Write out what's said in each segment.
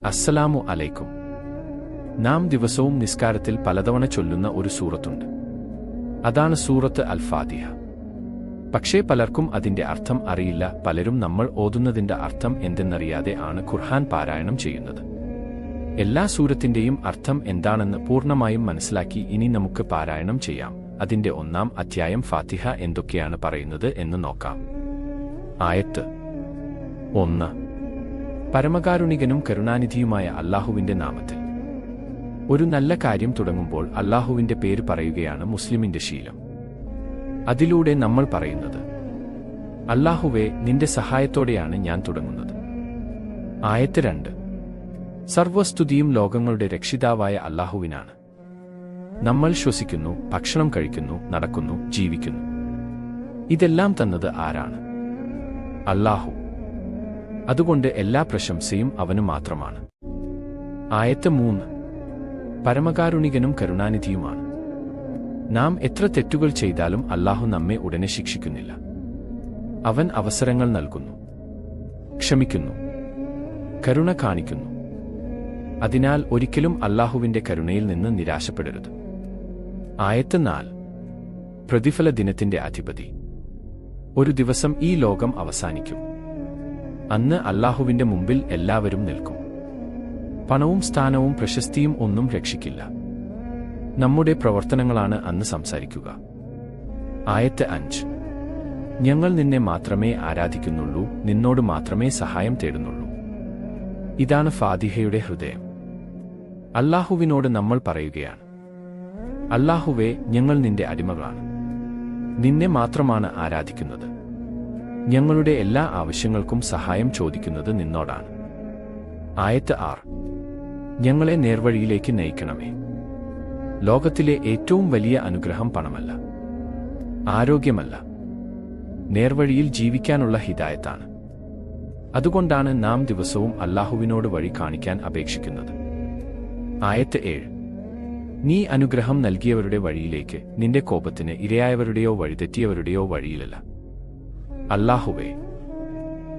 അസ്സലാമു അലൈക്കും. നാം ദിവസവും നിസ്കാരത്തിൽ പലതവണ ചൊല്ലുന്ന ഒരു സൂറത്തുണ്ട്. അതാണ് സൂറത്ത് അൽ ഫാത്തിഹ. പക്ഷേ പലർക്കും അതിന്റെ അർത്ഥം അറിയില്ല. പലരും നമ്മൾ ഓതുന്നതിന്റെ അർത്ഥം എന്തെന്നറിയാതെ ആണ് ഖുർആൻ പാരായണം ചെയ്യുന്നത്. എല്ലാ സൂറത്തിന്റെയും അർത്ഥം എന്താണെന്ന് പൂർണ്ണമായും മനസ്സിലാക്കി ഇനി നമുക്ക് പാരായണം ചെയ്യാം. അതിന്റെ 1-ാം അധ്യായം ഫാത്തിഹ എന്തൊക്കെയാണ് പറയുന്നത് എന്ന് നോക്കാം. ആയത്ത് 1. പരമകാരുണികനും കരുണാനിധിയുമായ അല്ലാഹുവിന്റെ നാമത്തിൽ. ഒരു നല്ല കാര്യം തുടങ്ങുമ്പോൾ അല്ലാഹുവിന്റെ പേര് പറയുകയാണ് മുസ്ലിമിന്റെ ശീലം. അതിലൂടെ നമ്മൾ പറയുന്നത്, അല്ലാഹുവേ, നിന്റെ സഹായത്തോടെയാണ് ഞാൻ തുടങ്ങുന്നത്. ആയത്ത് 2. സർവസ്തുതിയും ലോകങ്ങളുടെ രക്ഷിതാവായ അല്ലാഹുവിനാണ്. നമ്മൾ ശ്വസിക്കുന്നു, ഭക്ഷണം കഴിക്കുന്നു, നടക്കുന്നു, ജീവിക്കുന്നു. ഇതെല്ലാം തന്നത് ആരാണ്? അല്ലാഹു. അതുകൊണ്ട് എല്ലാ പ്രശംസയും അവനു മാത്രമാണ്. ആയത്ത് 3. പരമകാരുണികനും കരുണാനിധിയുമാണ്. നാം എത്ര തെറ്റുകൾ ചെയ്താലും അല്ലാഹു നമ്മെ ഉടനെ ശിക്ഷിക്കുന്നില്ല. അവൻ അവസരങ്ങൾ നൽകുന്നു, ക്ഷമിക്കുന്നു, കരുണ കാണിക്കുന്നു. അതിനാൽ ഒരിക്കലും അല്ലാഹുവിന്റെ കരുണയിൽ നിന്ന് നിരാശപ്പെടരുത്. ആയത്ത് 4. പ്രതിഫല ദിനത്തിന്റെ അധിപതി. ഒരു ദിവസം ഈ ലോകം അവസാനിക്കും. അന്ന് അല്ലാഹുവിന്റെ മുമ്പിൽ എല്ലാവരും നിൽക്കും. പണവും സ്ഥാനവും പ്രശസ്തിയും ഒന്നും രക്ഷിക്കില്ല. നമ്മുടെ പ്രവർത്തനങ്ങളാണ് അന്ന് സംസാരിക്കുക. ആയത്ത് 5. ഞങ്ങൾ നിന്നെ മാത്രമേ ആരാധിക്കുന്നുള്ളൂ, നിന്നോട് മാത്രമേ സഹായം തേടുന്നുള്ളൂ. ഇതാണ് ഫാത്തിഹയുടെ ഹൃദയം. അല്ലാഹുവിനോട് നമ്മൾ പറയുകയാണ്, അല്ലാഹുവേ, ഞങ്ങൾ നിന്റെ അടിമകളാണ്. നിന്നെ മാത്രമാണ് ആരാധിക്കുന്നത്. ഞങ്ങളുടെ എല്ലാ ആവശ്യങ്ങൾക്കും സഹായം ചോദിക്കുന്നത് നിന്നോടാണ്. ആയത്ത് 6. ഞങ്ങളെ നേർവഴിയിലേക്ക് നയിക്കണമേ. ലോകത്തിലെ ഏറ്റവും വലിയ അനുഗ്രഹം പണമല്ല, ആരോഗ്യമല്ല, നേർവഴിയിൽ ജീവിക്കാനുള്ള ഹിദായത്താണ്. അതുകൊണ്ടാണ് നാം ദിവസവും അല്ലാഹുവിനോട് വഴി കാണിക്കാൻ അപേക്ഷിക്കുന്നത്. ആയത്ത് 7. നീ അനുഗ്രഹം നൽകിയവരുടെ വഴിയിലേക്ക്, നിന്റെ കോപത്തിന് ഇരയായവരുടെയോ വഴിതെറ്റിയവരുടെയോ വഴിയിലല്ല. അല്ലാഹുവേ,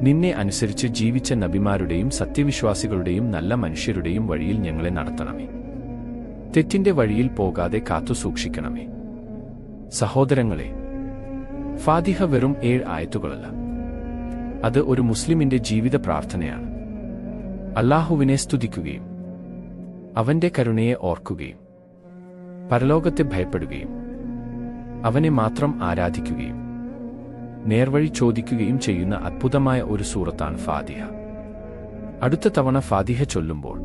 നിന്നെ അനുസരിച്ച് ജീവിച്ച നബിമാരുടെയും സത്യവിശ്വാസികളുടെയും നല്ല മനുഷ്യരുടെയും വഴിയിൽ ഞങ്ങളെ നടത്തണമേ. തെറ്റിന്റെ വഴിയിൽ പോകാതെ കാത്തു സൂക്ഷിക്കണമേ. സഹോദരങ്ങളെ, ഫാത്തിഹ വെറും 7 ആയത്തുകളല്ല. അത് ഒരു മുസ്ലിമിന്റെ ജീവിത പ്രാർത്ഥനയാണ്. അല്ലാഹുവിനെ സ്തുതിക്കുകയും അവന്റെ കരുണയെ ഓർക്കുകയും പരലോകത്തെ ഭയപ്പെടുകയും അവനെ മാത്രം ആരാധിക്കുകയും നേർവഴി ചോദിക്കുകയും ചെയ്യുന്ന അദ്ഭുതമായ ഒരു സൂറത്താണ് ഫാത്തിഹ. അടുത്ത തവണ ഫാത്തിഹ ചൊല്ലുമ്പോൾ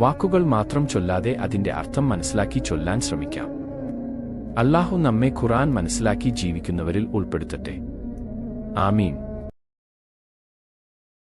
വാക്കുകൾ മാത്രം ചൊല്ലാതെ അതിന്റെ അർത്ഥം മനസ്സിലാക്കി ചൊല്ലാൻ ശ്രമിക്കാം. അല്ലാഹു നമ്മെ ഖുർആൻ മനസ്സിലാക്കി ജീവിക്കുന്നവരിൽ ഉൾപ്പെടുത്തട്ടെ. ആമീൻ.